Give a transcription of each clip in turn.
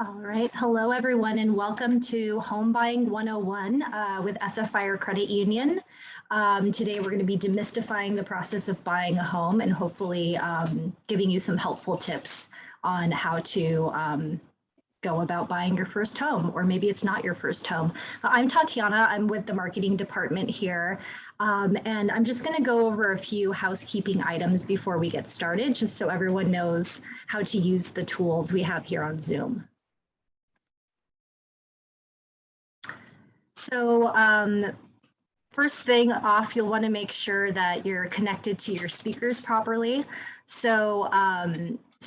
All right. Hello, everyone, and welcome to Home Buying 101 with SF Fire Credit Union. Today, we're going to be demystifying the process of buying a home and hopefully giving you some helpful tips on how to go about buying your first home, or maybe it's not your first home. I'm Tatiana. I'm with the marketing department here. And I'm just going to go over a few housekeeping items before we get started, just so everyone knows how to use the tools we have here on Zoom. So first thing off, you'll want to make sure that you're connected to your speakers properly. So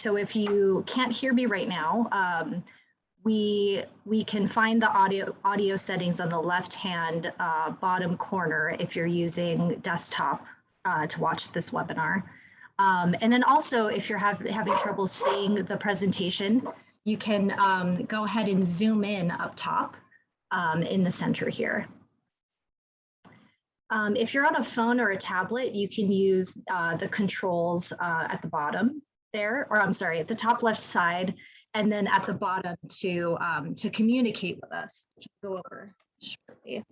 if you can't hear me right now, we can find the audio settings on the left-hand bottom corner if you're using desktop to watch this webinar. And then also, if you're having trouble seeing the presentation, you can go ahead and zoom in up top in the center here. If you're on a phone or a tablet, you can use the controls at the bottom there, or I'm sorry, at the top left side, and then at the bottom to communicate with us, which I'll go over shortly.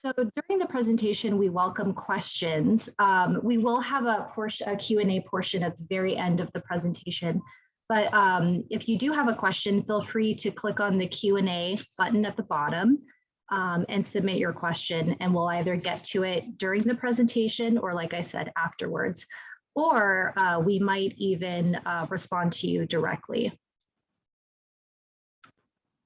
So during the presentation, we welcome questions. We will have a Q&A portion at the very end of the presentation. But if you do have a question, feel free to click on the Q&A button at the bottom and submit your question, and we'll either get to it during the presentation or, like I said, afterwards, or we might even respond to you directly.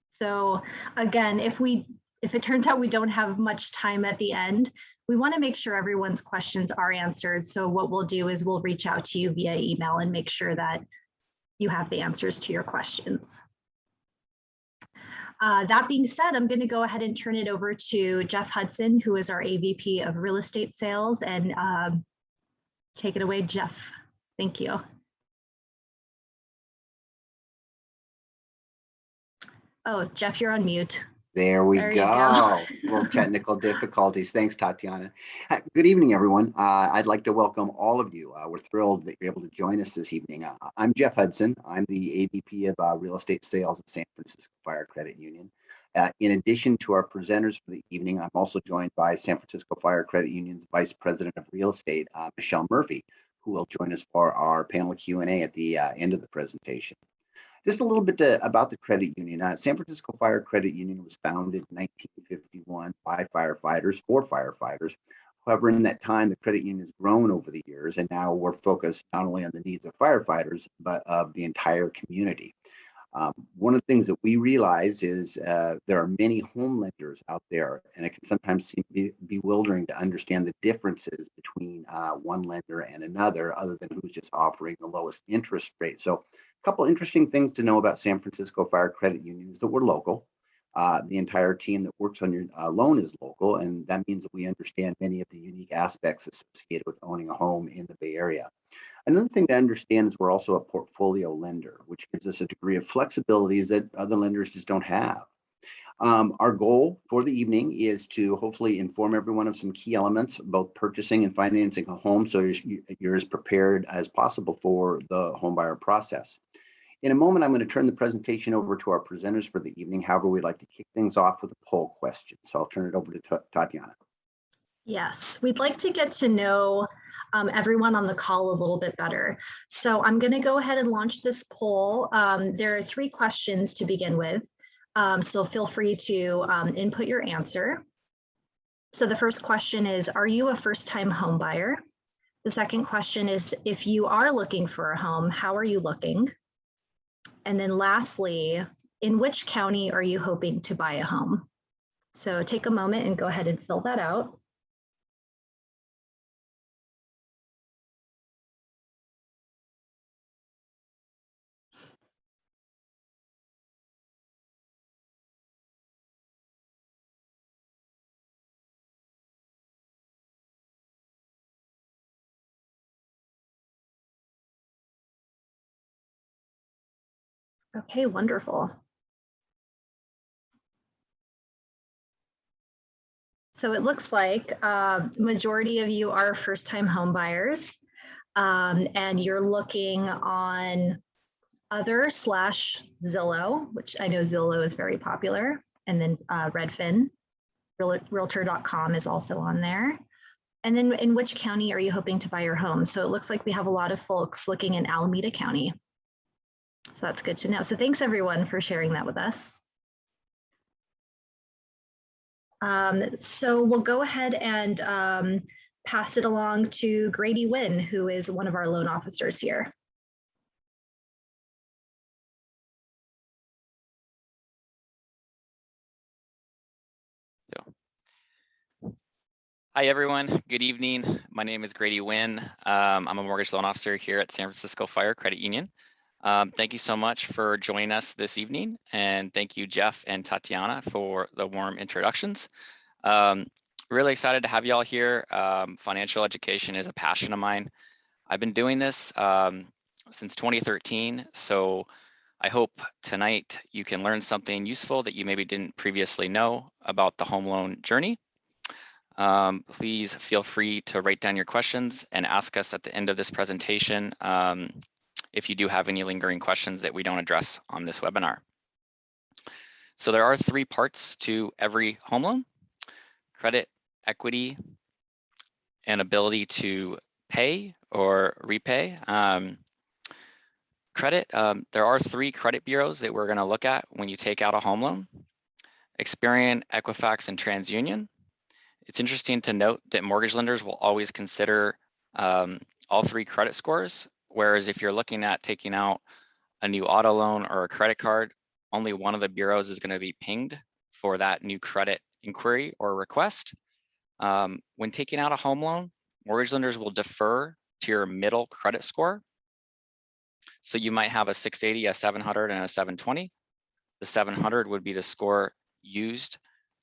So again, if it turns out we don't have much time at the end, we want to make sure everyone's questions are answered. So what we'll do is we'll reach out to you via email and make sure that you have the answers to your questions. That being said, I'm going to go ahead and turn it over to Jeff Hudson, who is our AVP of Real Estate Sales, and take it away, Jeff. Thank you. Oh, Jeff, you're on mute. There we go. Little technical difficulties. Thanks, Tatiana. Good evening, everyone. I'd like to welcome all of you. We're thrilled that you're able to join us this evening. I'm Jeff Hudson. I'm the AVP of Real Estate Sales at San Francisco Fire Credit Union. In addition to our presenters for the evening, I'm also joined by San Francisco Fire Credit Union's Vice President of Real Estate, Michelle Murphy, who will join us for our panel Q&A at the end of the presentation. Just a little bit about the credit union. San Francisco Fire Credit Union was founded in 1951 by firefighters for firefighters. However, in that time, the credit union has grown over the years, and now we're focused not only on the needs of firefighters, but of the entire community. One of the things that we realize is there are many home lenders out there, and it can sometimes seem bewildering to understand the differences between one lender and another, other than who's just offering the lowest interest rate. So a couple interesting things to know about San Francisco Fire Credit Union is that we're local. The entire team that works on your loan is local, and that means that we understand many of the unique aspects associated with owning a home in the Bay Area. Another thing to understand is we're also a portfolio lender, which gives us a degree of flexibilities that other lenders just don't have. Our goal for the evening is to hopefully inform everyone of some key elements, both purchasing and financing a home, so you're as prepared as possible for the home buyer process. In a moment, I'm going to turn the presentation over to our presenters for the evening. However, we'd like to kick things off with a poll question. So I'll turn it over to Tatiana. Yes, we'd like to get to know everyone on the call a little bit better. So I'm going to go ahead and launch this poll. There are 3 questions to begin with. So feel free to input your answer. So the first question is, are you a first-time home buyer? The second question is, if you are looking for a home, how are you looking? And then lastly, in which county are you hoping to buy a home? So take a moment and go ahead and fill that out. Okay, wonderful. So it looks like majority of you are first-time home buyers, and you're looking on other/Zillow, which I know Zillow is very popular, and then Redfin. Realtor.com is also on there. And then in which county are you hoping to buy your home? So it looks like we have a lot of folks looking in Alameda County. So that's good to know. So thanks everyone for sharing that with us. So we'll go ahead and pass it along to Grady Nguyen, who is one of our loan officers here. Hi, everyone. Good evening. My name is Grady Nguyen. I'm a mortgage loan officer here at San Francisco Fire Credit Union. Thank you so much for joining us this evening. And thank you, Jeff and Tatiana, for the warm introductions. Really excited to have you all here. Financial education is a passion of mine. I've been doing this since 2013. So I hope tonight you can learn something useful that you maybe didn't previously know about the home loan journey. Please feel free to write down your questions and ask us at the end of this presentation if you do have any lingering questions that we don't address on this webinar. So there are 3 parts to every home loan: credit, equity, and ability to pay or repay. Credit, there are 3 credit bureaus that we're going to look at when you take out a home loan: Experian, Equifax, and TransUnion. It's interesting to note that mortgage lenders will always consider all 3 credit scores, whereas if you're looking at taking out a new auto loan or a credit card, only one of the bureaus is going to be pinged for that new credit inquiry or request. When taking out a home loan, mortgage lenders will defer to your middle credit score. So you might have a 680, a 700, and a 720. The 700 would be the score used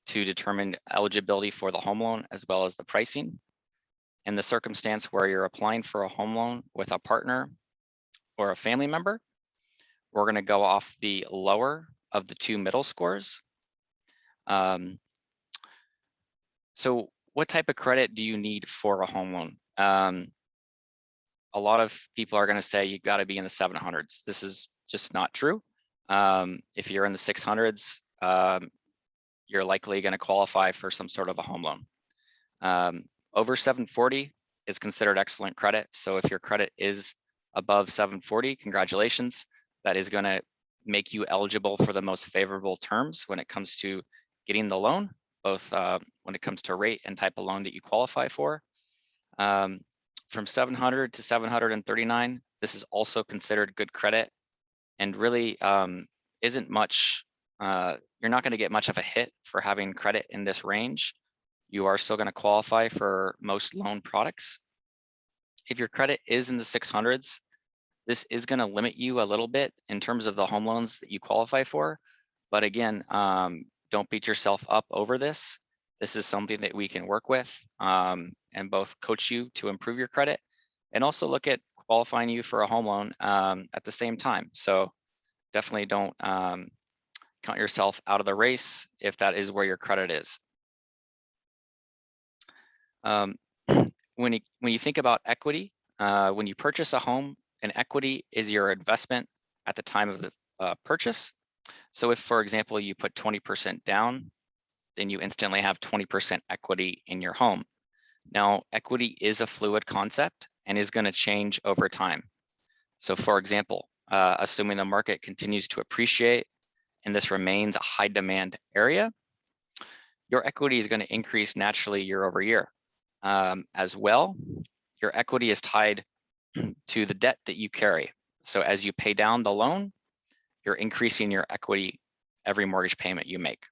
to determine eligibility for the home loan as well as the pricing. In the circumstance where you're applying for a home loan with a partner or a family member, we're going to go off the lower of the 2 middle scores. So what type of credit do you need for a home loan? A lot of people are going to say you've got to be in the 700s. This is just not true. If you're in the 600s, you're likely going to qualify for some sort of a home loan. Over 740 is considered excellent credit. So if your credit is above 740, congratulations. That is going to make you eligible for the most favorable terms when it comes to getting the loan, both when it comes to rate and type of loan that you qualify for. From 700 to 739, this is also considered good credit, and really isn't much. You're not going to get much of a hit for having credit in this range. You are still going to qualify for most loan products. If your credit is in the 600s, this is going to limit you a little bit in terms of the home loans that you qualify for. But again, don't beat yourself up over this. This is something that we can work with and both coach you to improve your credit and also look at qualifying you for a home loan at the same time. So definitely don't count yourself out of the race if that is where your credit is. When you think about equity, when you purchase a home, an equity is your investment at the time of the purchase. So if, for example, you put 20% down, then you instantly have 20% equity in your home. Now, equity is a fluid concept and is going to change over time. So for example, assuming the market continues to appreciate and this remains a high demand area, your equity is going to increase naturally year over year. As well, your equity is tied to the debt that you carry. So as you pay down the loan, you're increasing your equity every mortgage payment you make.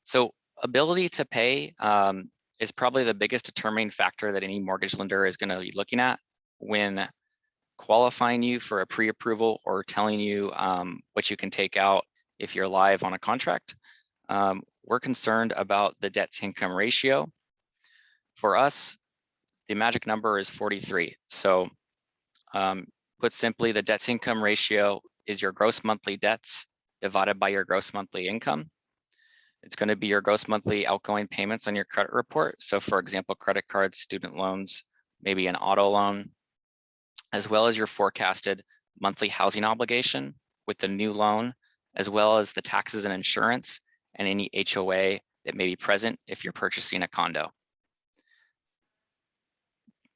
So ability to pay is probably the biggest determining factor that any mortgage lender is going to be looking at when qualifying you for a pre-approval or telling you what you can take out if you're live on a contract. We're concerned about the debt to income ratio. For us, the magic number is 43. So put simply, the debt to income ratio is your gross monthly debts divided by your gross monthly income. It's going to be your gross monthly outgoing payments on your credit report. So for example, credit cards, student loans, maybe an auto loan, as well as your forecasted monthly housing obligation with the new loan, as well as the taxes and insurance and any HOA that may be present if you're purchasing a condo.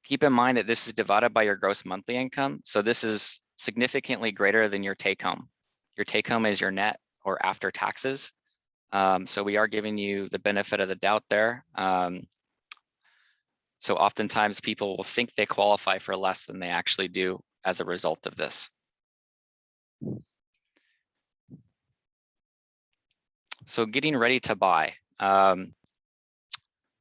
Keep in mind that this is divided by your gross monthly income. So this is significantly greater than your take home. Your take home is your net or after taxes. So we are giving you the benefit of the doubt there. So oftentimes people will think they qualify for less than they actually do as a result of this. So getting ready to buy. A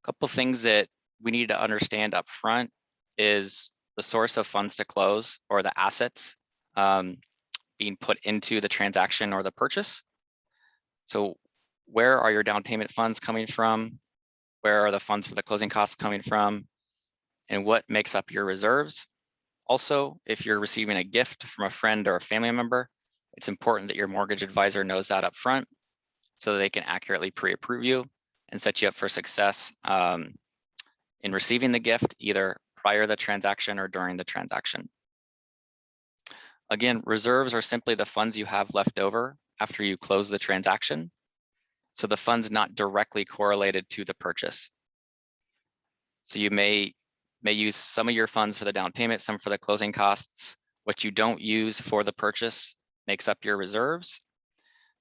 couple things that we need to understand up front is the source of funds to close, or the assets being put into the transaction or the purchase. So where are your down payment funds coming from? Where are the funds for the closing costs coming from? And what makes up your reserves? Also, if you're receiving a gift from a friend or a family member, it's important that your mortgage advisor knows that up front so that they can accurately pre-approve you and set you up for success in receiving the gift, either prior to the transaction or during the transaction. Again, reserves are simply the funds you have left over after you close the transaction. So the funds not directly correlated to the purchase. So you may use some of your funds for the down payment, some for the closing costs. What you don't use for the purchase makes up your reserves.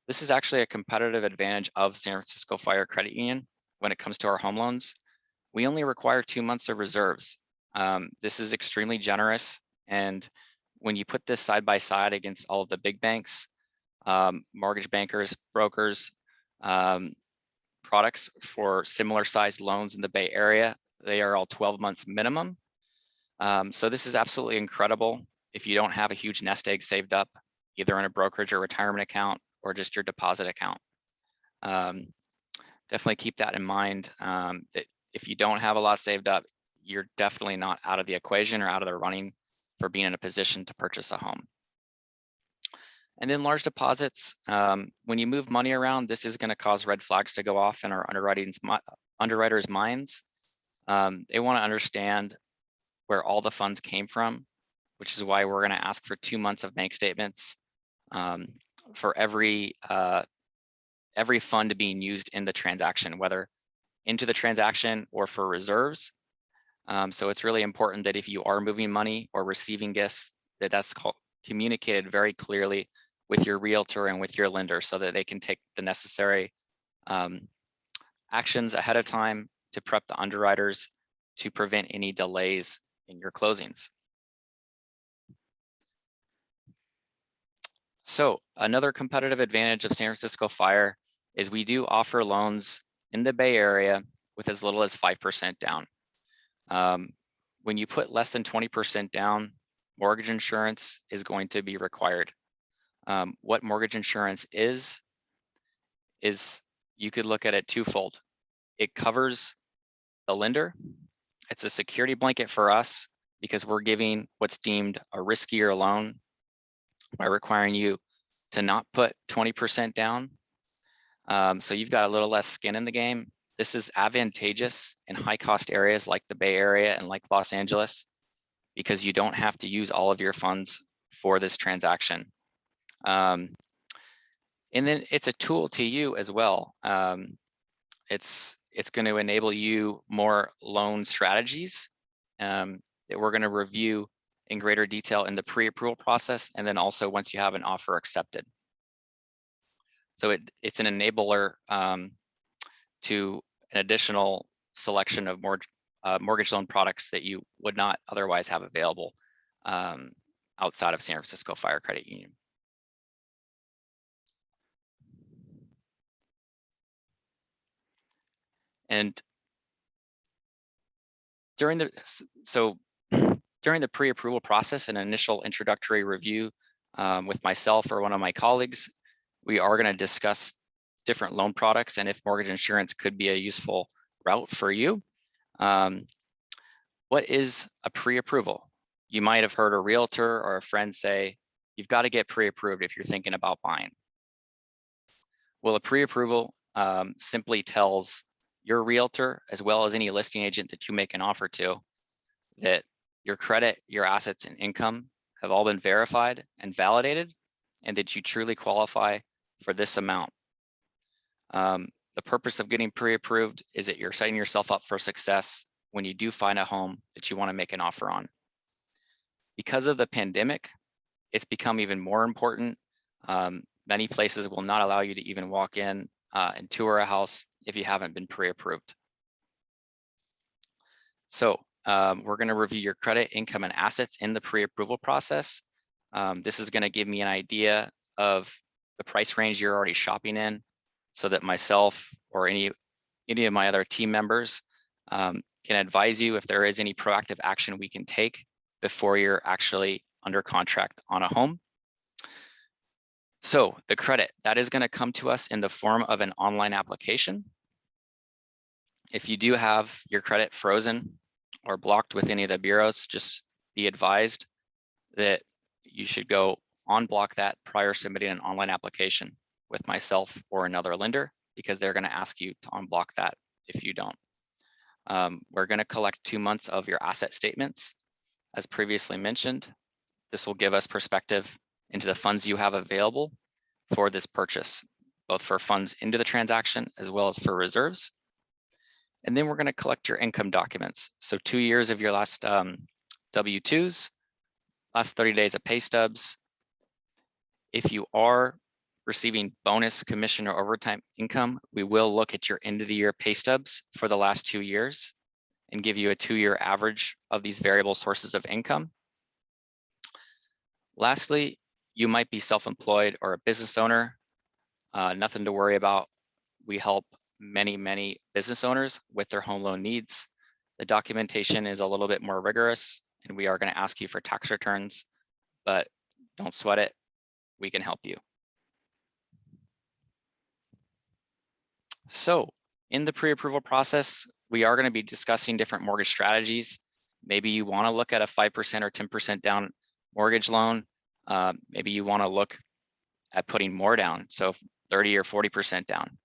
This is actually a competitive advantage of San Francisco Fire Credit Union when it comes to our home loans. We only require 2 months of reserves. This is extremely generous. And when you put this side by side against all of the big banks, mortgage bankers, brokers, products for similar sized loans in the Bay Area, they are all 12 months minimum. So this is absolutely incredible if you don't have a huge nest egg saved up, either in a brokerage or retirement account or just your deposit account. Definitely keep that in mind, that if you don't have a lot saved up, you're definitely not out of the equation or out of the running for being in a position to purchase a home. And then large deposits, when you move money around, this is going to cause red flags to go off in our underwriters' minds. They want to understand where all the funds came from, which is why we're going to ask for 2 months of bank statements for every fund being used in the transaction, whether into the transaction or for reserves. So it's really important that if you are moving money or receiving gifts, that's communicated very clearly with your realtor and with your lender so that they can take the necessary actions ahead of time to prep the underwriters to prevent any delays in your closings. So another competitive advantage of San Francisco Fire is we do offer loans in the Bay Area with as little as 5% down. When you put less than 20% down, mortgage insurance is going to be required. What mortgage insurance is you could look at it twofold. It covers the lender. It's a security blanket for us because we're giving what's deemed a riskier loan by requiring you to not put 20% down. So you've got a little less skin in the game. This is advantageous in high cost areas like the Bay Area and like Los Angeles, because you don't have to use all of your funds for this transaction. And then it's a tool to you as well. It's going to enable you more loan strategies that we're going to review in greater detail in the pre-approval process, and then also once you have an offer accepted. So it's an enabler to an additional selection of mortgage loan products that you would not otherwise have available outside of San Francisco Fire Credit Union. And during the pre-approval process and initial introductory review with myself or one of my colleagues, we are going to discuss different loan products and if mortgage insurance could be a useful route for you. What is a pre-approval? You might have heard a realtor or a friend say, you've got to get pre-approved if you're thinking about buying. Well, a pre-approval simply tells your realtor, as well as any listing agent that you make an offer to, that your credit, your assets, and income have all been verified and validated, and that you truly qualify for this amount. The purpose of getting pre-approved is that you're setting yourself up for success when you do find a home that you want to make an offer on. Because of the pandemic, it's become even more important. Many places will not allow you to even walk in and tour a house if you haven't been pre-approved. So we're going to review your credit, income, and assets in the pre-approval process. This is going to give me an idea of the price range you're already shopping in, so that myself or any of my other team members can advise you if there is any proactive action we can take before you're actually under contract on a home. So the credit, that is going to come to us in the form of an online application. If you do have your credit frozen or blocked with any of the bureaus, just be advised that you should go unblock that prior submitting an online application with myself or another lender, because they're going to ask you to unblock that if you don't. We're going to collect 2 months of your asset statements. As previously mentioned, this will give us perspective into the funds you have available for this purchase, both for funds into the transaction as well as for reserves. And then we're going to collect your income documents. So 2 years of your last W-2s, last 30 days of pay stubs. If you are receiving bonus, commission, or overtime income, we will look at your end of the year pay stubs for the last 2 years and give you a 2-year average of these variable sources of income. Lastly, you might be self-employed or a business owner. Nothing to worry about. We help many business owners with their home loan needs. The documentation is a little bit more rigorous, and we are going to ask you for tax returns, but don't sweat it. We can help you. So in the pre-approval process, we are going to be discussing different mortgage strategies. Maybe you want to look at a 5% or 10% down mortgage loan. Maybe you want to look at putting more down, so 30 or 40% down.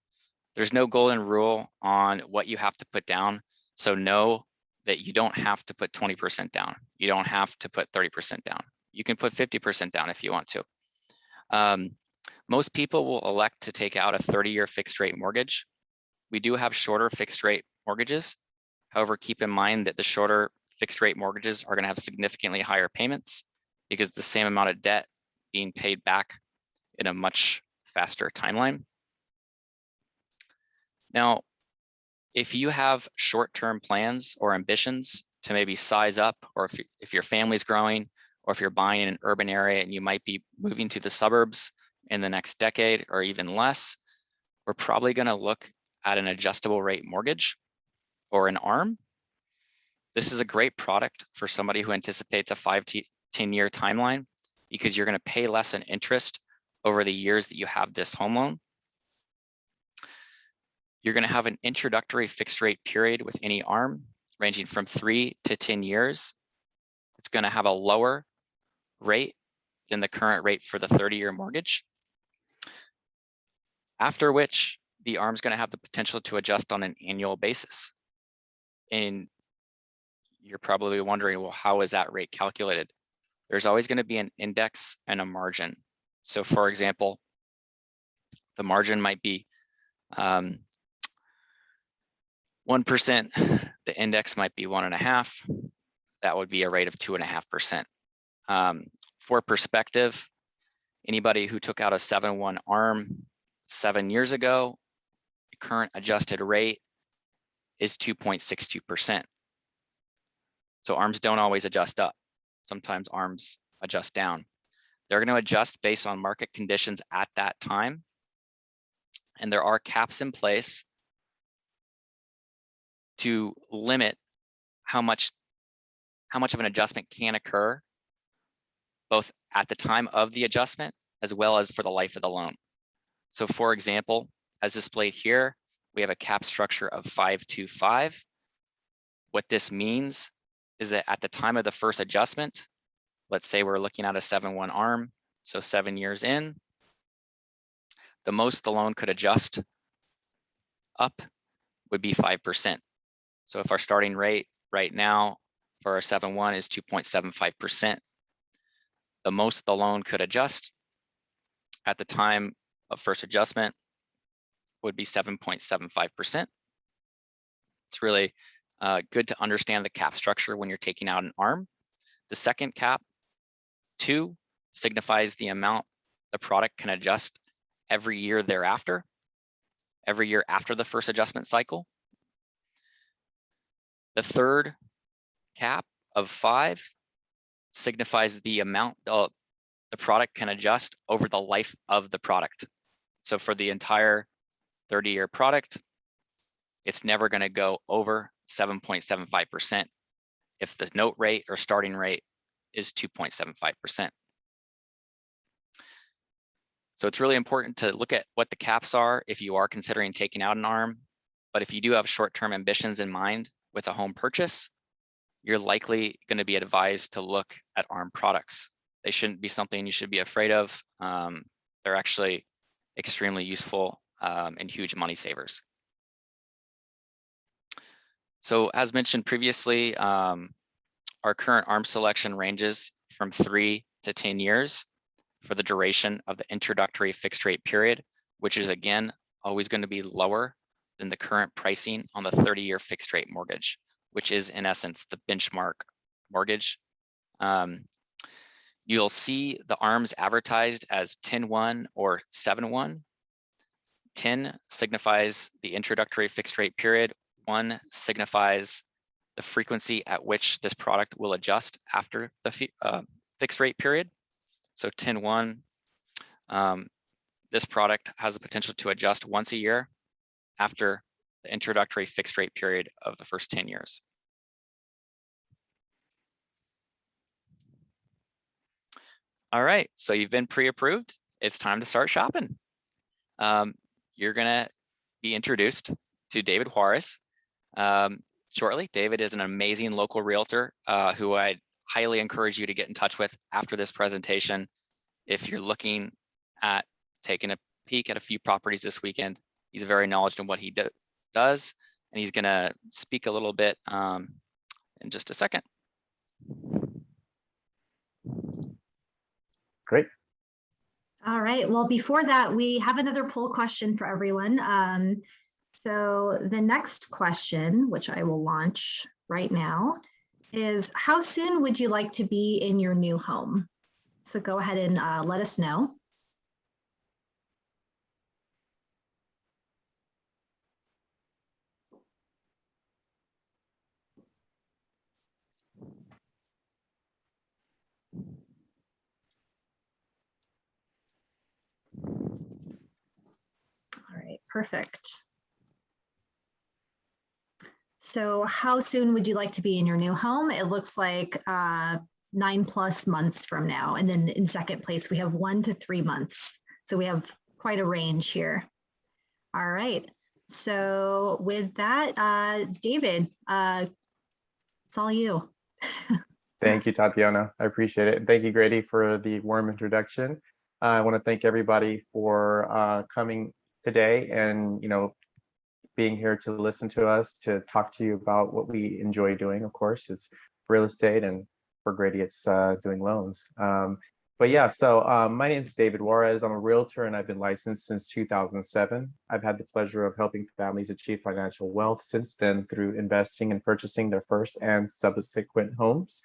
There's no golden rule on what you have to put down. So know that you don't have to put 20% down. You don't have to put 30% down. You can put 50% down if you want to. Most people will elect to take out a 30-year fixed rate mortgage. We do have shorter fixed rate mortgages. However, keep in mind that the shorter fixed rate mortgages are going to have significantly higher payments, because the same amount of debt being paid back in a much faster timeline. Now, if you have short-term plans or ambitions to maybe size up, or if your family's growing, or if you're buying in an urban area and you might be moving to the suburbs in the next decade or even less, we're probably going to look at an adjustable rate mortgage or an ARM. This is a great product for somebody who anticipates a 5 to 10-year timeline, because you're going to pay less in interest over the years that you have this home loan. You're going to have an introductory fixed rate period with any ARM ranging from 3 to 10 years. It's going to have a lower rate than the current rate for the 30-year mortgage, after which the ARM is going to have the potential to adjust on an annual basis. And you're probably wondering, well, how is that rate calculated? There's always going to be an index and a margin. So for example, the margin might be 1%, the index might be 1.5. That would be a rate of 2.5%. For perspective, anybody who took out a 7/1 ARM 7 years ago, the current adjusted rate is 2.62%. So ARMs don't always adjust up. Sometimes ARMs adjust down. They're going to adjust based on market conditions at that time. And there are caps in place to limit how much of an adjustment can occur, both at the time of the adjustment as well as for the life of the loan. So for example, as displayed here, we have a cap structure of 525. What this means is that at the time of the first adjustment, let's say we're looking at a 7/1 ARM, so 7 years in, the most the loan could adjust up would be 5%. So if our starting rate right now for our 7-1 is 2.75%. The most the loan could adjust at the time of first adjustment would be 7.75%. It's really good to understand the cap structure when you're taking out an ARM. The second cap, 2, signifies the amount the product can adjust every year thereafter, every year after the first adjustment cycle. The third cap of 5 signifies the amount the product can adjust over the life of the product. So for the entire 30-year product, it's never going to go over 7.75% if the note rate or starting rate is 2.75%. So it's really important to look at what the caps are if you are considering taking out an ARM. But if you do have short-term ambitions in mind with a home purchase, you're likely going to be advised to look at ARM products. They shouldn't be something you should be afraid of. They're actually extremely useful and huge money savers. So as mentioned previously, our current ARM selection ranges from 3 to 10 years for the duration of the introductory fixed rate period, which is again always going to be lower than the current pricing on the 30-year fixed rate mortgage, which is in essence the benchmark mortgage. You'll see the ARMs advertised as 10-1 or 7-1. 10 signifies the introductory fixed rate period. 1 signifies the frequency at which this product will adjust after the fixed rate period. So 10-1, this product has the potential to adjust once a year after the introductory fixed rate period of the first 10 years. All right, so you've been pre-approved. It's time to start shopping. You're gonna be introduced to David Juarez shortly. David is an amazing local realtor who I'd highly encourage you to get in touch with after this presentation. If you're looking at taking a peek at a few properties this weekend, he's very knowledgeable in what he does, and he's gonna speak a little bit in just a second. Great. All right, well, before that, we have another poll question for everyone. So the next question, which I will launch right now, is how soon would you like to be in your new home? So go ahead and let us know. All right, perfect. So how soon would you like to be in your new home? It looks like 9+ months from now. And then in second place, we have 1 to 3 months. So we have quite a range here. All right. So with that, David, it's all you. Thank you, Tatiana. I appreciate it. Thank you, Grady, for the warm introduction. I want to thank everybody for coming today and, being here to listen to us, to talk to you about what we enjoy doing. Of course, it's real estate, and for Grady, it's doing loans. But yeah, so my name is David Juarez. I'm a realtor, and I've been licensed since 2007. I've had the pleasure of helping families achieve financial wealth since then through investing and purchasing their first and subsequent homes.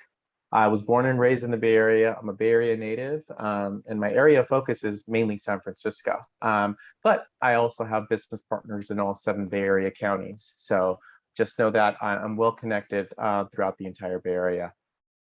I was born and raised in the Bay Area. I'm a Bay Area native, and my area of focus is mainly San Francisco. But I also have business partners in all 7 Bay Area counties. So just know that I'm well connected throughout the entire Bay Area.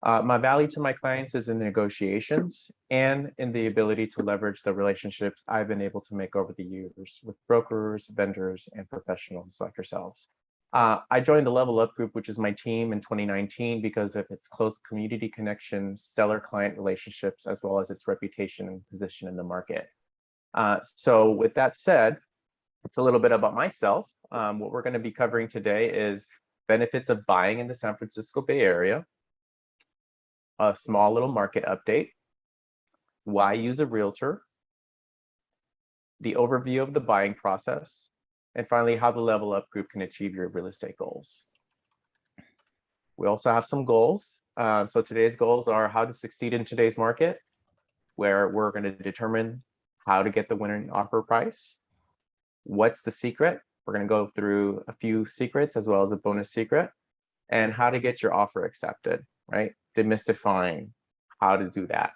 My value to my clients is in negotiations and in the ability to leverage the relationships I've been able to make over the years with brokers, vendors, and professionals like yourselves. I joined the Level Up Group, which is my team, in 2019 because of its close community connections, stellar client relationships, as well as its reputation and position in the market. So with that said, it's a little bit about myself. What we're going to be covering today is benefits of buying in the San Francisco Bay Area, a small little market update, why use a realtor, the overview of the buying process, and finally, how the Level Up Group can achieve your real estate goals. We also have some goals. So today's goals are how to succeed in today's market, where we're going to determine how to get the winning offer price. What's the secret? We're going to go through a few secrets as well as a bonus secret, and how to get your offer accepted, right? Demystifying how to do that,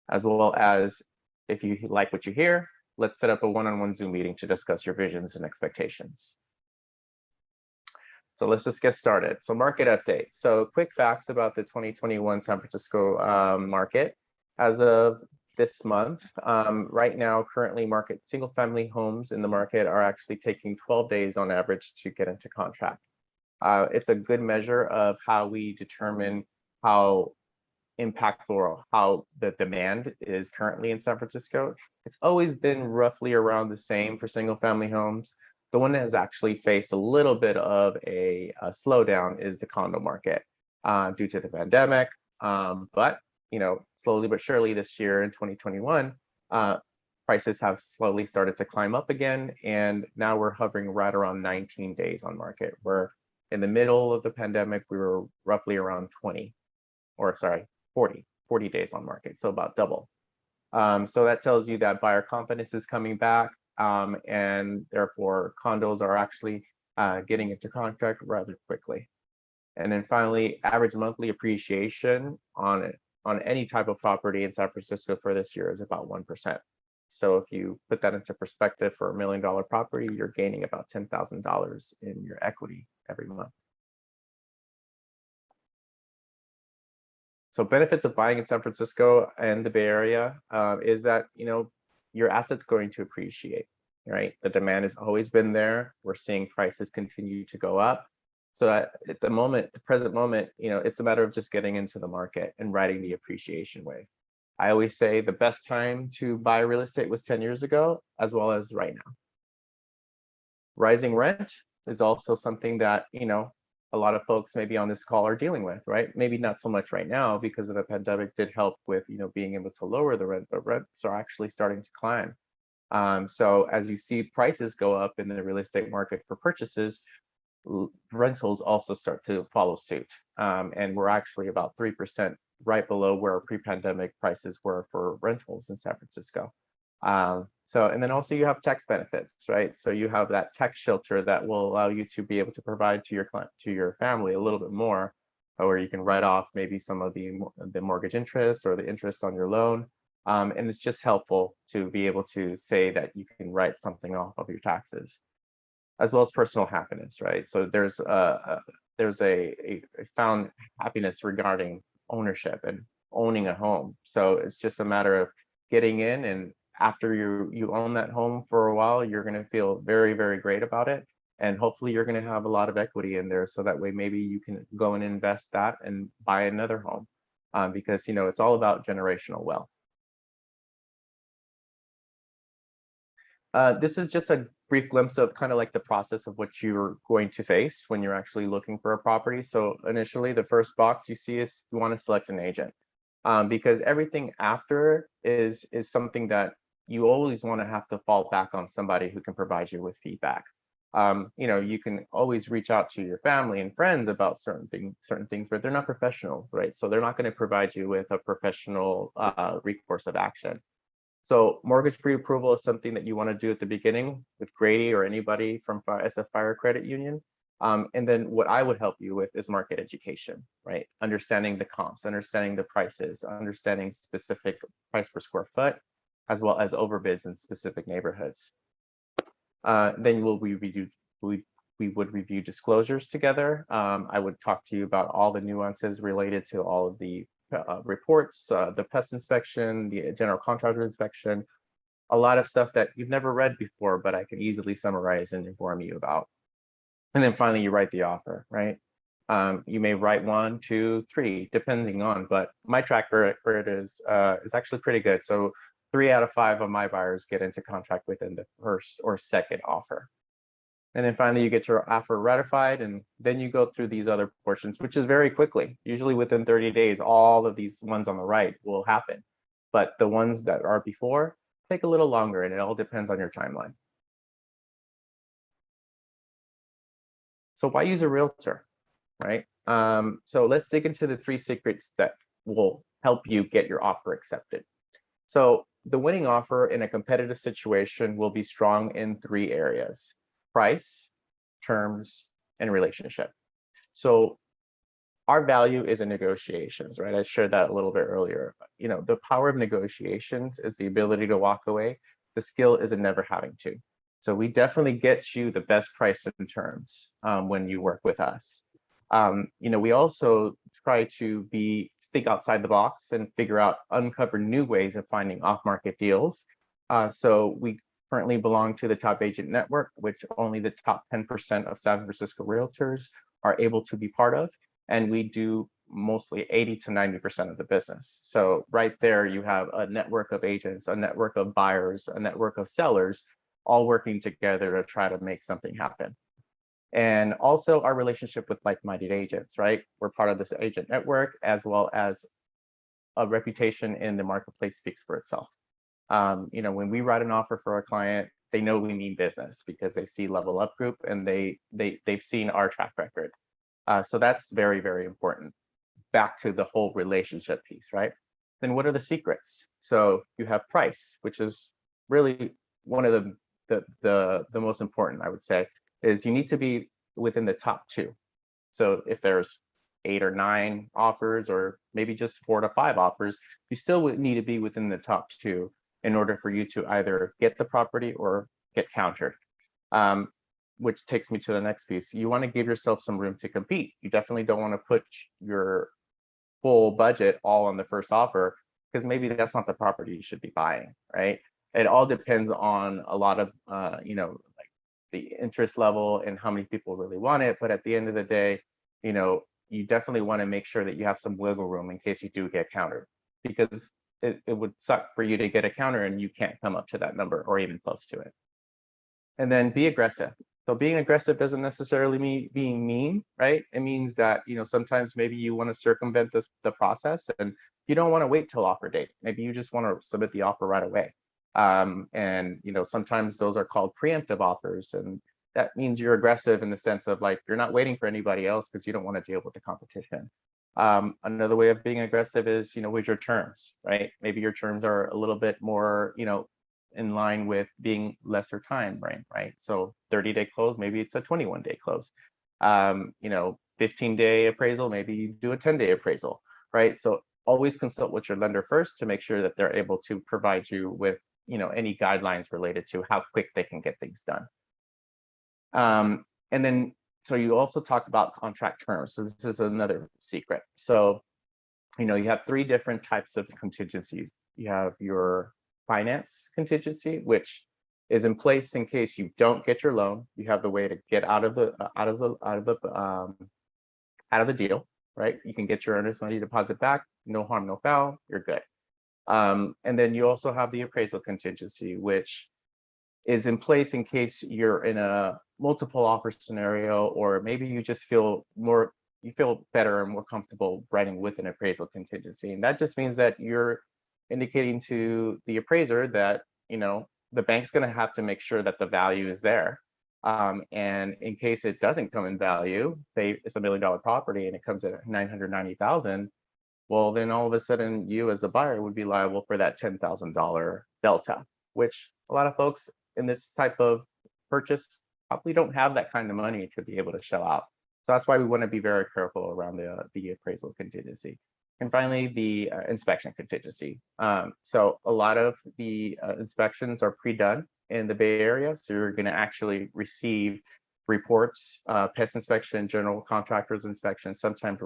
as well as if you like what you hear, let's set up a one-on-one Zoom meeting to discuss your visions and expectations. So let's just get started. So market update. So quick facts about the 2021 San Francisco market. As of this month, right now, currently single family homes in the market are actually taking 12 days on average to get into contract. It's a good measure of how we determine how impactful or how the demand is currently in San Francisco. It's always been roughly around the same for single family homes. The one that has actually faced a little bit of a slowdown is the condo market due to the pandemic. But slowly but surely this year in 2021, prices have slowly started to climb up again. And now we're hovering right around 19 days on market, where in the middle of the pandemic, we were roughly around 40 days on market. So about double. So that tells you that buyer confidence is coming back. And therefore condos are actually getting into contract rather quickly. And then finally, average monthly appreciation on any type of property in San Francisco for this year is about 1%. So if you put that into perspective, for $1 million property, you're gaining about $10,000 in your equity every month. So benefits of buying in San Francisco and the Bay Area is that your asset's going to appreciate, right? The demand has always been there. We're seeing prices continue to go up. So at the present moment, it's a matter of just getting into the market and riding the appreciation wave. I always say the best time to buy real estate was 10 years ago, as well as right now. Rising rent is also something that, a lot of folks maybe on this call are dealing with, right? Maybe not so much right now because of the pandemic did help with, being able to lower the rent, but rents are actually starting to climb. So as you see prices go up in the real estate market for purchases, rentals also start to follow suit. And we're actually about 3% right below where pre-pandemic prices were for rentals in San Francisco. And then also you have tax benefits, right? So you have that tax shelter that will allow you to be able to provide to your family a little bit more, or you can write off maybe some of the mortgage interest or the interest on your loan. And it's just helpful to be able to say that you can write something off of your taxes, as well as personal happiness, right? So there's a found happiness regarding ownership and owning a home. So it's just a matter of getting in, and after you own that home for a while, you're going to feel very, very great about it. And hopefully you're going to have a lot of equity in there. So that way, maybe you can go and invest that and buy another home because, it's all about generational wealth. This is just a brief glimpse of kind of like the process of what you're going to face when you're actually looking for a property. So initially, the first box you see is you want to select an agent because everything after is something that you always want to have to fall back on somebody who can provide you with feedback. You can always reach out to your family and friends about certain things, but they're not professional, right? So they're not going to provide you with a professional recourse of action. So mortgage pre-approval is something that you want to do at the beginning with Grady or anybody from SF Fire Credit Union. And then what I would help you with is market education, right? Understanding the comps, understanding the prices, understanding specific price per square foot, as well as overbids in specific neighborhoods. Then we would review disclosures together. I would talk to you about all the nuances related to all of the reports, the pest inspection, the general contractor inspection, a lot of stuff that you've never read before, but I can easily summarize and inform you about. And then finally, you write the offer, right? You may write 1, 2, 3, depending on, but my track record is actually pretty good. So 3 out of 5 of my buyers get into contract within the first or second offer. And then finally, you get your offer ratified, and then you go through these other portions, which is very quickly. Usually within 30 days, all of these ones on the right will happen. But the ones that are before take a little longer, and it all depends on your timeline. So why use a realtor, right? So let's dig into the 3 secrets that will help you get your offer accepted. So the winning offer in a competitive situation will be strong in 3 areas: price, terms, and relationship. So our value is in negotiations, right? I shared that a little bit earlier. You know, the power of negotiations is the ability to walk away. The skill is in never having to. So we definitely get you the best price and terms when you work with us. You know, we also try to think outside the box and uncover new ways of finding off-market deals. So we currently belong to the top agent network, which only the top 10% of San Francisco realtors are able to be part of. And we do mostly 80 to 90% of the business. So right there, you have a network of agents, a network of buyers, a network of sellers, all working together to try to make something happen. And also our relationship with like-minded agents, right? We're part of this agent network, as well as a reputation in the marketplace speaks for itself. You know, when we write an offer for a client, they know we mean business because they see Level Up Group and they've seen our track record. So that's very, very important. Back to the whole relationship piece, right? Then what are the secrets? So you have price, which is really one of the most important, I would say, is you need to be within the top 2. So if there's 8 or 9 offers, or maybe just 4 to 5 offers, you still would need to be within the top 2 in order for you to either get the property or get countered. Which takes me to the next piece. You want to give yourself some room to compete. You definitely don't want to put your full budget all on the first offer, because maybe that's not the property you should be buying, right? It all depends on a lot of, you know, like the interest level and how many people really want it. But at the end of the day, you know, you definitely want to make sure that you have some wiggle room in case you do get countered, because it would suck for you to get a counter and you can't come up to that number or even close to it. And then be aggressive. So being aggressive doesn't necessarily mean being mean, right? It means that, you know, sometimes maybe you want to circumvent the process and you don't want to wait till offer date. Maybe you just want to submit the offer right away. And, you know, sometimes those are called preemptive offers. And that means you're aggressive in the sense of like, you're not waiting for anybody else because you don't want to deal with the competition. Another way of being aggressive is, you know, with your terms, right? Maybe your terms are a little bit more, you know, in line with being lesser time, right? So 30-day close, maybe it's a 21-day close. You know, 15-day appraisal, maybe you do a 10-day appraisal, right? So always consult with your lender first to make sure that they're able to provide you with, you know, any guidelines related to how quick they can get things done. And then, so you also talk about contract terms. So this is another secret. So, you know, you have 3 different types of contingencies. You have your finance contingency, which is in place in case you don't get your loan. You have the way to get out of the deal, right? You can get your earnest money deposit back, no harm, no foul, you're good. And then you also have the appraisal contingency, which is in place in case you're in a multiple offer scenario, or maybe you just feel better and more comfortable writing with an appraisal contingency. And that just means that you're indicating to the appraiser that, you know, the bank's going to have to make sure that the value is there. And in case it doesn't come in value, say it's $1 million property and it comes at 990,000, well, then all of a sudden you as the buyer would be liable for that $10,000 delta, which a lot of folks in this type of purchase probably don't have that kind of money to be able to shell out. So that's why we want to be very careful around the appraisal contingency. And finally, the inspection contingency. So a lot of the inspections are pre-done in the Bay Area. So you're going to actually receive reports, pest inspection, general contractors inspections, sometimes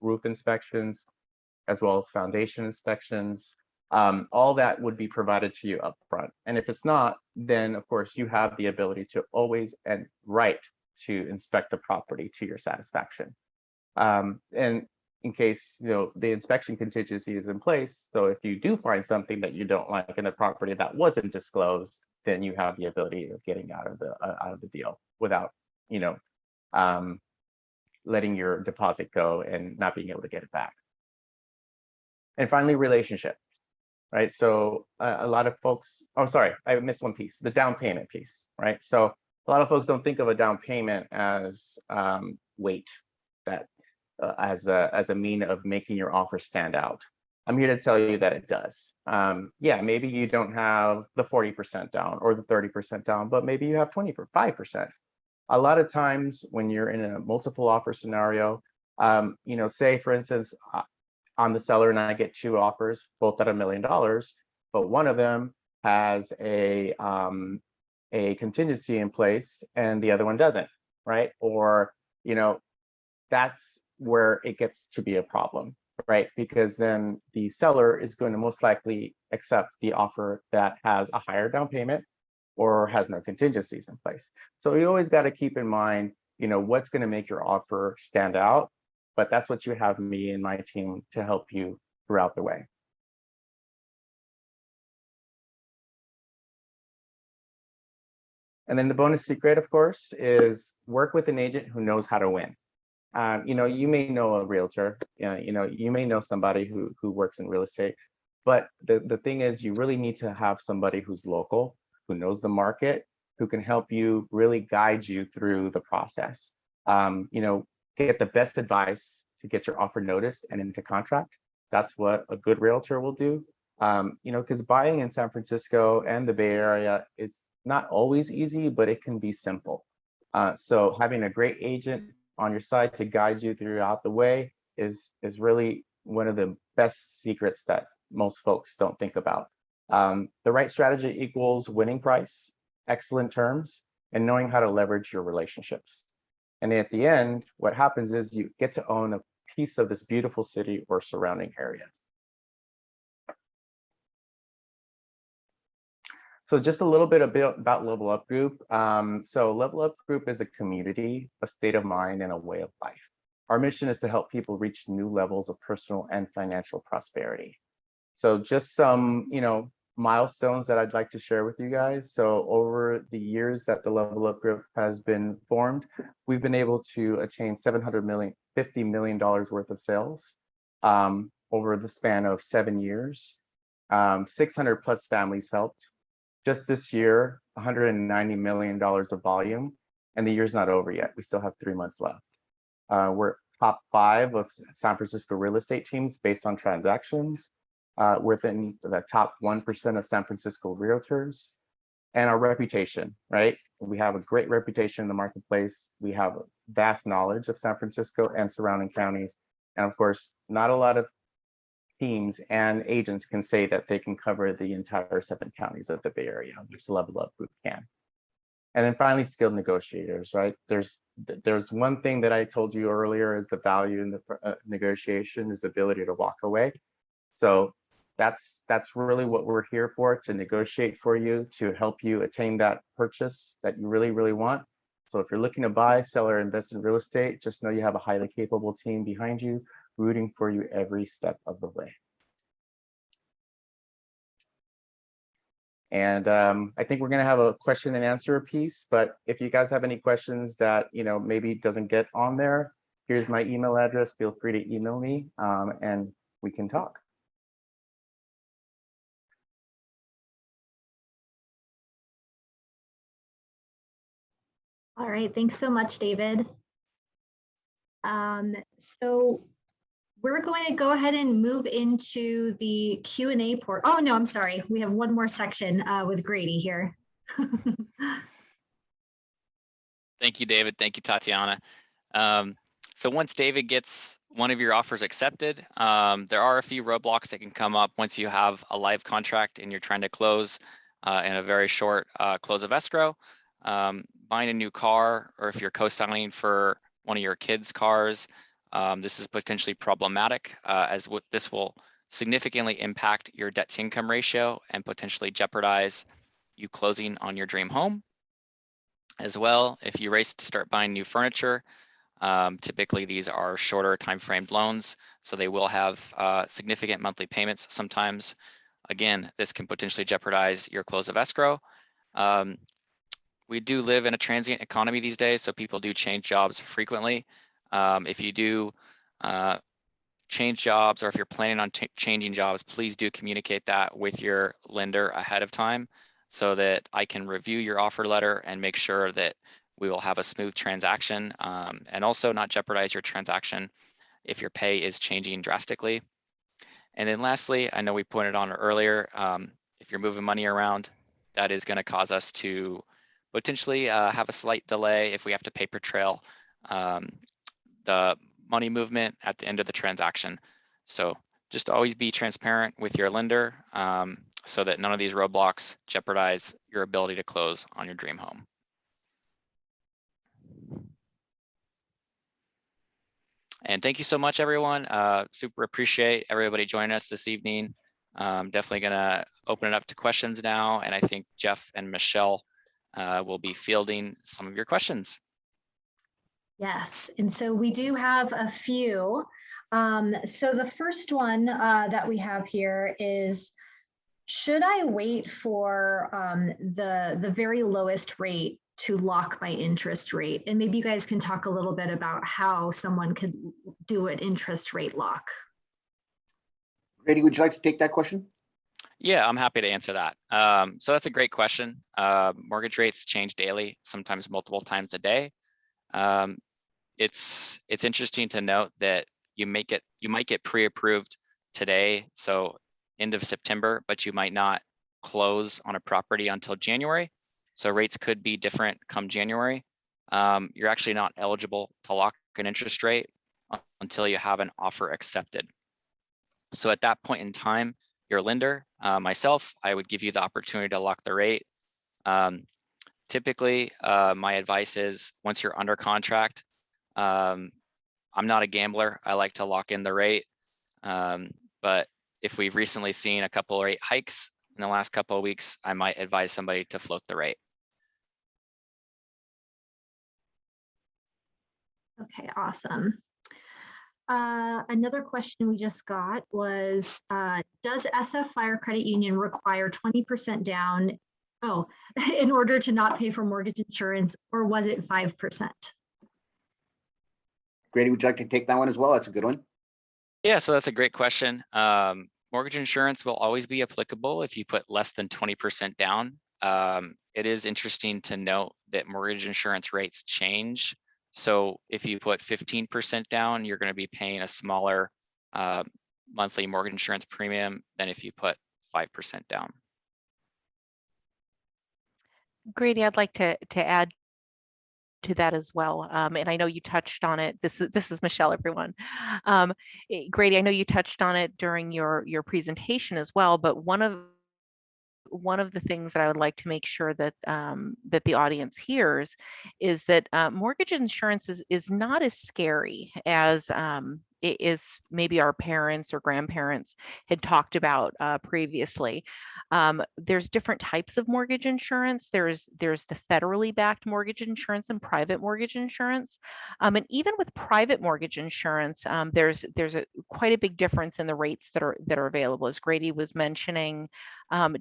roof inspections, as well as foundation inspections. All that would be provided to you up front. And if it's not, then of course you have the ability to always and right to inspect the property to your satisfaction. And in case, you know, the inspection contingency is in place, so if you do find something that you don't like in the property that wasn't disclosed, then you have the ability of getting out of the deal without, you know, letting your deposit go and not being able to get it back. And finally, relationship, right? So a lot of folks, oh, sorry, I missed one piece, the down payment piece, right? So a lot of folks don't think of a down payment as weight, that as a mean of making your offer stand out. I'm here to tell you that it does. Yeah, maybe you don't have the 40% down or the 30% down, but maybe you have 25%. A lot of times when you're in a multiple offer scenario, you know, say for instance, I'm the seller and I get 2 offers, both at $1 million, but one of them has a contingency in place and the other one doesn't, right? Or, you know, that's where it gets to be a problem, right? Because then the seller is going to most likely accept the offer that has a higher down payment or has no contingencies in place. So you always got to keep in mind, you know, what's going to make your offer stand out. But that's what you have me and my team to help you throughout the way. And then the bonus secret, of course, is work with an agent who knows how to win. You know, you may know a realtor, you know, you may know somebody who works in real estate, but the thing is, you really need to have somebody who's local, who knows the market, who can help you really guide you through the process. You know, get the best advice to get your offer noticed and into contract. That's what a good realtor will do. You know, because buying in San Francisco and the Bay Area is not always easy, but it can be simple. So having a great agent on your side to guide you throughout the way is really one of the best secrets that most folks don't think about. The right strategy equals winning price, excellent terms, and knowing how to leverage your relationships. And at the end, what happens is you get to own a piece of this beautiful city or surrounding areas. So just a little bit about Level Up Group. So Level Up Group is a community, a state of mind, and a way of life. Our mission is to help people reach new levels of personal and financial prosperity. So just some, you know, milestones that I'd like to share with you guys. So over the years that the Level Up Group has been formed, we've been able to attain $50 million worth of sales over the span of 7 years. 600 plus families helped. Just this year, $190 million of volume, and the year's not over yet. We still have 3 months left. We're top 5 of San Francisco real estate teams based on transactions, within the top 1% of San Francisco realtors, and our reputation, right? We have a great reputation in the marketplace. We have vast knowledge of San Francisco and surrounding counties. And of course, not a lot of teams and agents can say that they can cover the entire 7 counties of the Bay Area, which the Level Up Group can. And then finally, skilled negotiators, right? There's one thing that I told you earlier is the value in the negotiation is the ability to walk away. So that's really what we're here for, to negotiate for you, to help you attain that purchase that you really, really want. So if you're looking to buy, sell, or invest in real estate, just know you have a highly capable team behind you, rooting for you every step of the way. And I think we're going to have a question and answer piece, but if you guys have any questions that, you know, maybe doesn't get on there, here's my email address. Feel free to email me and we can talk. All right, thanks so much, David. So we're going to go ahead and move into the Q&A port. Oh, no, I'm sorry. We have one more section with Grady here. Thank you, David. Thank you, Tatiana. So once David gets one of your offers accepted, there are a few roadblocks that can come up once you have a live contract and you're trying to close in a very short close of escrow. Buying a new car, or if you're co-signing for one of your kids' cars, this is potentially problematic as this will significantly impact your debt to income ratio and potentially jeopardize you closing on your dream home. As well, if you race to start buying new furniture, typically these are shorter time framed loans, so they will have significant monthly payments sometimes. Again, this can potentially jeopardize your close of escrow. We do live in a transient economy these days, so people do change jobs frequently. If you do change jobs, or if you're planning on changing jobs, please do communicate that with your lender ahead of time so that I can review your offer letter and make sure that we will have a smooth transaction and also not jeopardize your transaction if your pay is changing drastically. And then lastly, I know we pointed on earlier, if you're moving money around, that is going to cause us to potentially have a slight delay if we have to paper trail the money movement at the end of the transaction. So just always be transparent with your lender so that none of these roadblocks jeopardize your ability to close on your dream home. And thank you so much, everyone. Super appreciate everybody joining us this evening. Definitely gonna open it up to questions now. And I think Jeff and Michelle will be fielding some of your questions. Yes, and so we do have a few. So the first one that we have here is, should I wait for the very lowest rate to lock my interest rate? And maybe you guys can talk a little bit about how someone could do an interest rate lock. Grady, would you like to take that question? Yeah, I'm happy to answer that. So that's a great question. Mortgage rates change daily, sometimes multiple times a day. It's interesting to note that you might get pre-approved today, so end of September, but you might not close on a property until January. So rates could be different come January. You're actually not eligible to lock an interest rate until you have an offer accepted. So at that point in time, your lender, myself, I would give you the opportunity to lock the rate. Typically, my advice is once you're under contract, I'm not a gambler. I like to lock in the rate. But if we've recently seen a couple of rate hikes in the last couple of weeks, I might advise somebody to float the rate. Okay, awesome. Another question we just got was, does SF Fire Credit Union require 20% down in order to not pay for mortgage insurance, or was it 5%? Grady, would you like to take that one as well? That's a good one. Yeah, so that's a great question. Mortgage insurance will always be applicable if you put less than 20% down. It is interesting to note that mortgage insurance rates change. So if you put 15% down, you're going to be paying a smaller monthly mortgage insurance premium than if you put 5% down. Grady, I'd like to add to that as well. And I know you touched on it. This is Michelle, everyone. Grady, I know you touched on it during your presentation as well, but one of the things that I would like to make sure that that the audience hears is that mortgage insurance is not as scary as it is maybe our parents or grandparents had talked about previously. There's different types of mortgage insurance. There's the federally backed mortgage insurance and private mortgage insurance. And even with private mortgage insurance, there's quite a big difference in the rates that are available. As Grady was mentioning,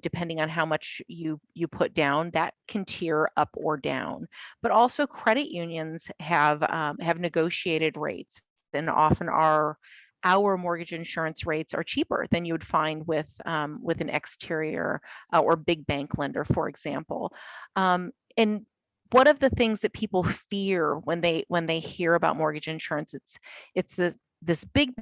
depending on how much you put down, that can tier up or down. But also credit unions have negotiated rates, and often our mortgage insurance rates are cheaper than you would find with an exterior or big bank lender, for example. And one of the things that people fear when they hear about mortgage insurance, it's this big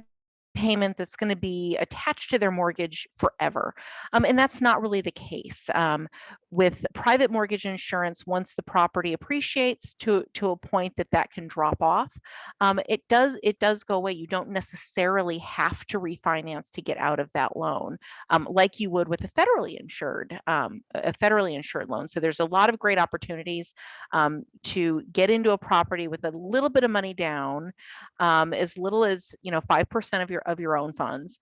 payment that's going to be attached to their mortgage forever. And that's not really the case. With private mortgage insurance, once the property appreciates to a point that can drop off, it does go away. You don't necessarily have to refinance to get out of that loan, like you would with a federally insured loan. So there's a lot of great opportunities to get into a property with a little bit of money down, as little as 5% of your own funds.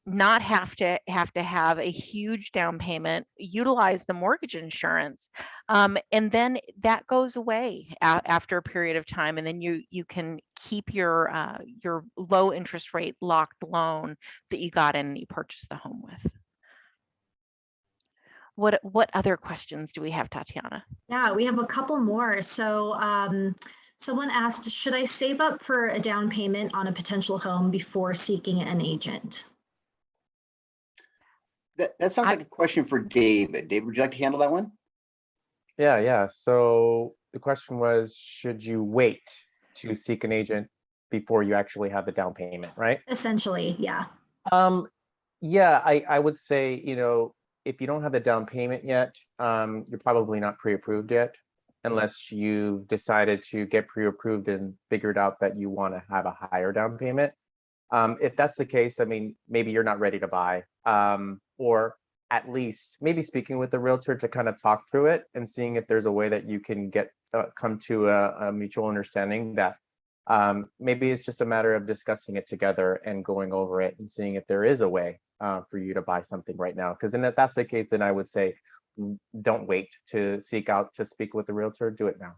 Not have to have a huge down payment, utilize the mortgage insurance, and then that goes away after a period of time, and then you can keep your low interest rate locked loan that you got in and you purchased the home with. What other questions do we have, Tatiana? Yeah, we have a couple more. So someone asked, should I save up for a down payment on a potential home before seeking an agent? That sounds like a question for David. David, would you like to handle that one? Yeah. So the question was, should you wait to seek an agent before you actually have the down payment, right? Essentially, yeah. Yeah, I would say, if you don't have the down payment yet, you're probably not pre-approved yet, unless you decided to get pre-approved and figured out that you want to have a higher down payment. If that's the case, I mean, maybe you're not ready to buy, or at least maybe speaking with the realtor to kind of talk through it and seeing if there's a way that you can come to a mutual understanding that maybe it's just a matter of discussing it together and going over it and seeing if there is a way for you to buy something right now. Because then if that's the case, then I would say don't wait to seek out to speak with the realtor. Do it now.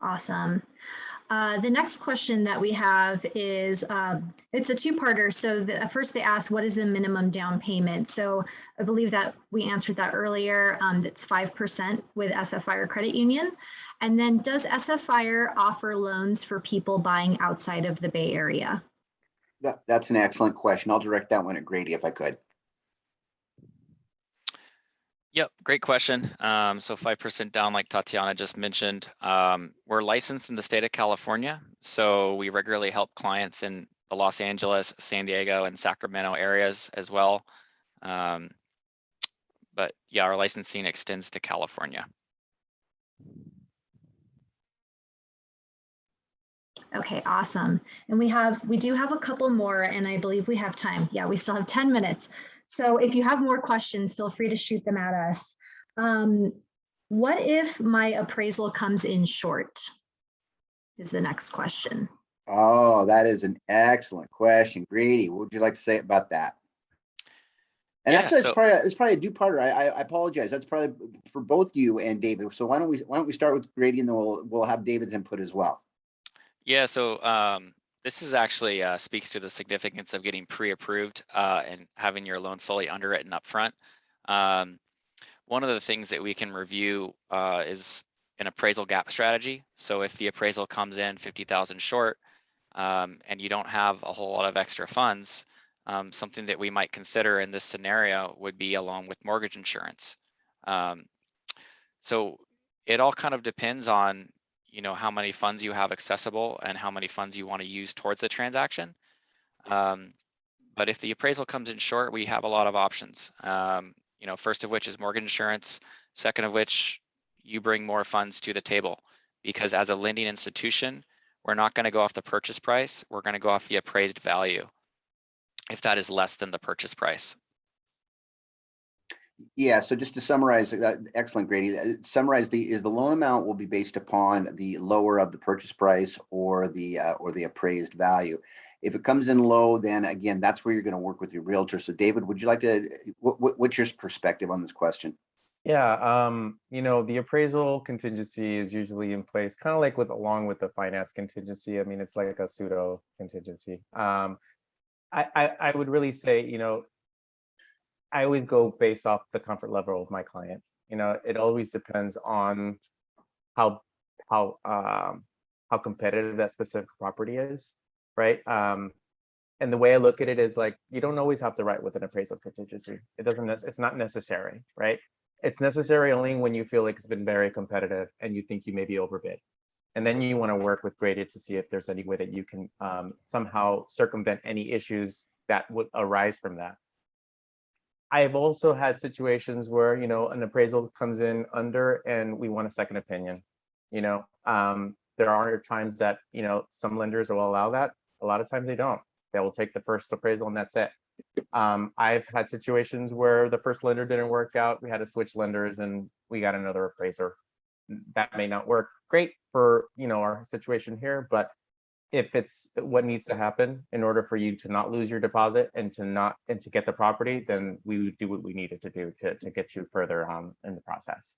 Awesome. The next question that we have is, it's a two-parter. So first they ask, what is the minimum down payment? So I believe that we answered that earlier. It's 5% with SF Fire Credit Union. And then does SF Fire offer loans for people buying outside of the Bay Area? That's an excellent question. I'll direct that one at Grady if I could. Yep, great question. So 5% down, like Tatiana just mentioned. We're licensed in the state of California, so we regularly help clients in the Los Angeles, San Diego, and Sacramento areas as well. But yeah, our licensing extends to California. Okay, awesome. And we do have a couple more, and I believe we have time. Yeah, we still have 10 minutes. So if you have more questions, feel free to shoot them at us. What if my appraisal comes in short? Is the next question. Oh, that is an excellent question. Grady, what would you like to say about that? And Yeah, actually, so- it's probably a two-parter. I apologize. That's probably for both you and David. So why don't we start with Grady, and then we'll have David's input as well. Yeah, so this is actually speaks to the significance of getting pre-approved and having your loan fully underwritten up front. One of the things that we can review is an appraisal gap strategy. So if the appraisal comes in 50,000 short and you don't have a whole lot of extra funds, something that we might consider in this scenario would be along with mortgage insurance. So it all kind of depends on how many funds you have accessible and how many funds you want to use towards the transaction. But if the appraisal comes in short, we have a lot of options. First of which is mortgage insurance. Second of which, you bring more funds to the table, because as a lending institution, we're not going to go off the purchase price. We're going to go off the appraised value if that is less than the purchase price. Yeah, so just to summarize, excellent, Grady. Summarize the loan amount will be based upon the lower of the purchase price or the appraised value. If it comes in low, then again, that's where you're going to work with your realtor. So David, would you like to, what's your perspective on this question? Yeah, the appraisal contingency is usually in place, kind of like along with the finance contingency. I mean, it's like a pseudo contingency. I would really say, I always go based off the comfort level of my client. It always depends on how competitive that specific property is, right? And the way I look at it is like, you don't always have to write with an appraisal contingency. It's not necessary, right? It's necessary only when you feel like it's been very competitive and you think you may be overbid. And then you want to work with Grady to see if there's any way that you can somehow circumvent any issues that would arise from that. I've also had situations where, an appraisal comes in under and we want a second opinion. There are times that, some lenders will allow that. A lot of times they don't. They will take the first appraisal and that's it. I've had situations where the first lender didn't work out. We had to switch lenders and we got another appraiser. That may not work great for, our situation here, but if it's what needs to happen in order for you to not lose your deposit and to get the property, then we would do what we needed to do to get you further in the process.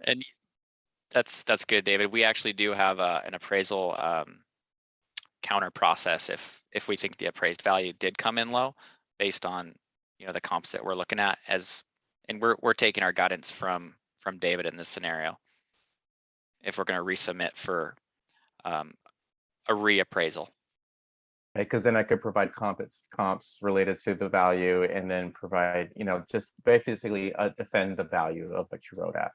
And that's good, David. We actually do have an appraisal counter process if we think the appraised value did come in low based on the comps that we're looking at, and we're taking our guidance from David in this scenario if we're going to resubmit for a reappraisal. Because then I could provide comps related to the value and then provide, just basically defend the value of what you wrote at.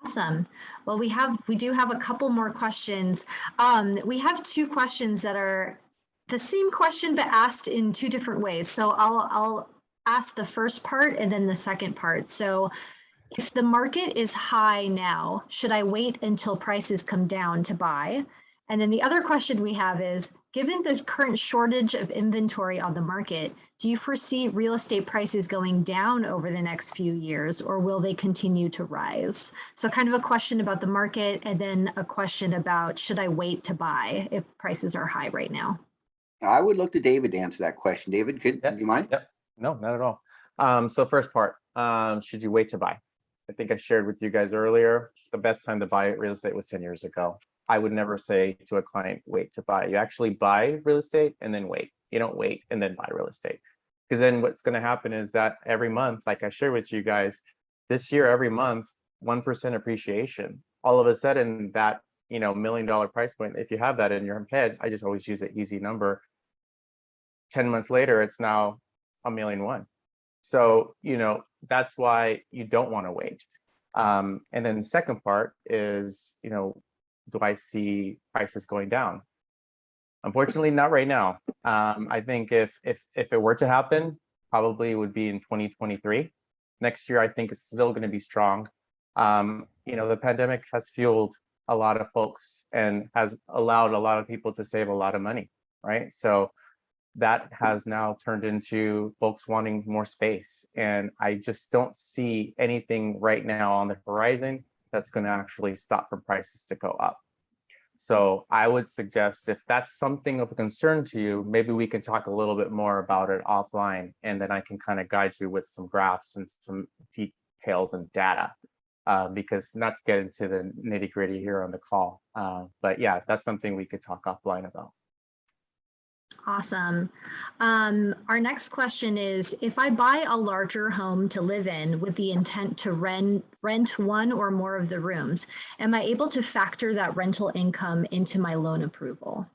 Awesome. Well, we do have a couple more questions. We have two questions that are the same question, but asked in two different ways. So I'll ask the first part and then the second part. So if the market is high now, should I wait until prices come down to buy? And then the other question we have is, given the current shortage of inventory on the market, do you foresee real estate prices going down over the next few years, or will they continue to rise? So kind of a question about the market, and then a question about, should I wait to buy if prices are high right now? I would look to David to answer that question. David, do you mind? Yep. No, not at all. So first part, should you wait to buy? I think I shared with you guys earlier, the best time to buy real estate was 10 years ago. I would never say to a client, wait to buy. You actually buy real estate and then wait. You don't wait and then buy real estate. Because then what's going to happen is that every month, like I shared with you guys, this year, every month, 1% appreciation. All of a sudden, that $1 million price point, if you have that in your head, I just always use an easy number. 10 months later, it's now $1.1 million. So, that's why you don't want to wait. And then the second part is, do I see prices going down? Unfortunately, not right now. I think if it were to happen, probably it would be in 2023. Next year, I think it's still going to be strong. The pandemic has fueled a lot of folks and has allowed a lot of people to save a lot of money, right? So that has now turned into folks wanting more space. And I just don't see anything right now on the horizon that's going to actually stop for prices to go up. So I would suggest, if that's something of a concern to you, maybe we can talk a little bit more about it offline, and then I can kind of guide you with some graphs and some details and data, because not to get into the nitty gritty here on the call. But yeah, that's something we could talk offline about. Awesome. Our next question is, if I buy a larger home to live in with the intent to rent one or more of the rooms, am I able to factor that rental income into my loan approval?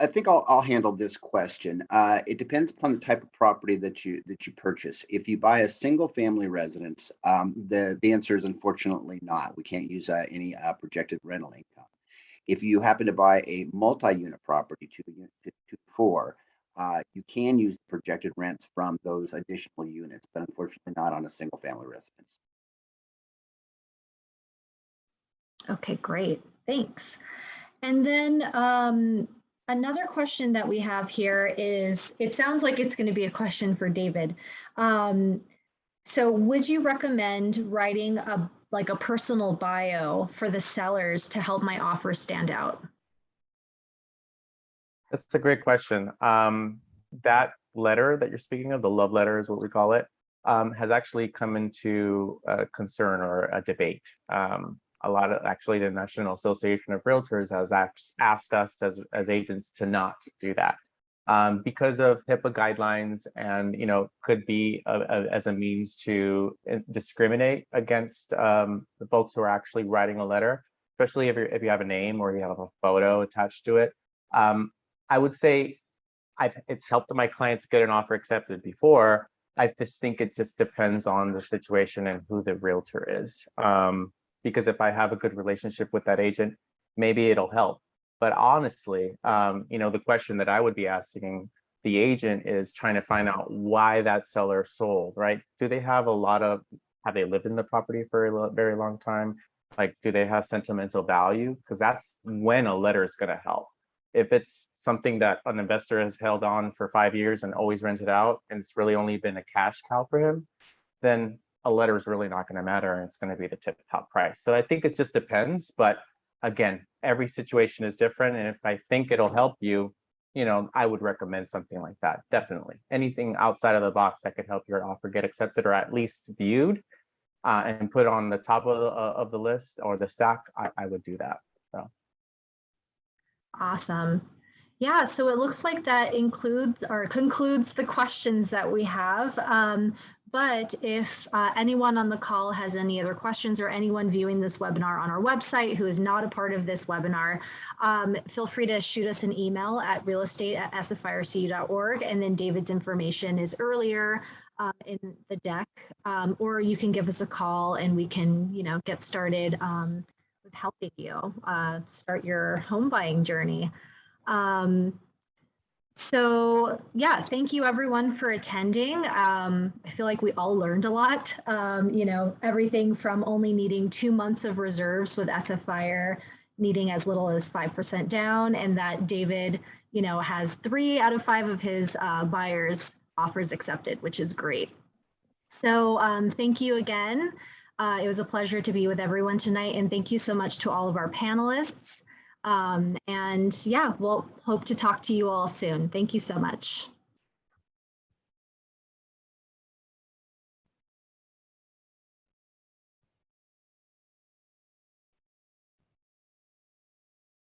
I think I'll handle this question. It depends upon the type of property that you purchase. If you buy a single family residence, the answer is unfortunately not. We can't use any projected rental income. If you happen to buy a multi-unit property, 2 to 4, you can use projected rents from those additional units, but unfortunately not on a single family residence. Okay, great. Thanks. And then another question that we have here is, it sounds like it's going to be a question for David. So would you recommend writing a personal bio for the sellers to help my offer stand out? That's a great question. That letter that you're speaking of, the love letter is what we call it, has actually come into a concern or a debate. A lot of, actually, the National Association of Realtors has asked us as agents to not do that. Because of HIPAA guidelines, and could be as a means to discriminate against the folks who are actually writing a letter, especially if you have a name or you have a photo attached to it. I would say it's helped my clients get an offer accepted before. I just think it just depends on the situation and who the realtor is. Because if I have a good relationship with that agent, maybe it'll help. But honestly, the question that I would be asking the agent is trying to find out why that seller sold, right? Do they have have they lived in the property for a very long time? Like, do they have sentimental value? Because that's when a letter is going to help. If it's something that an investor has held on for 5 years and always rented out, and it's really only been a cash cow for him, then a letter is really not going to matter, and it's going to be the top price. So I think it just depends. But again, every situation is different. And if I think it'll help you, I would recommend something like that. Definitely. Anything outside of the box that could help your offer get accepted, or at least viewed, and put on the top of the list or the stack, I would do that. So. Awesome. Yeah, so it looks like that concludes the questions that we have. But if anyone on the call has any other questions or anyone viewing this webinar on our website who is not a part of this webinar, feel free to shoot us an email at realestate@sfircu.org. And then David's information is earlier in the deck, or you can give us a call and we can, get started with helping you start your home buying journey. So yeah, thank you everyone for attending. I feel like we all learned a lot, everything from only needing 2 months of reserves with SFire, needing as little as 5% down, and that David, has 3 out of 5 of his buyers offers accepted, which is great. So thank you again. It was a pleasure to be with everyone tonight, and thank you so much to all of our panelists. And yeah, we'll hope to talk to you all soon. Thank you so much.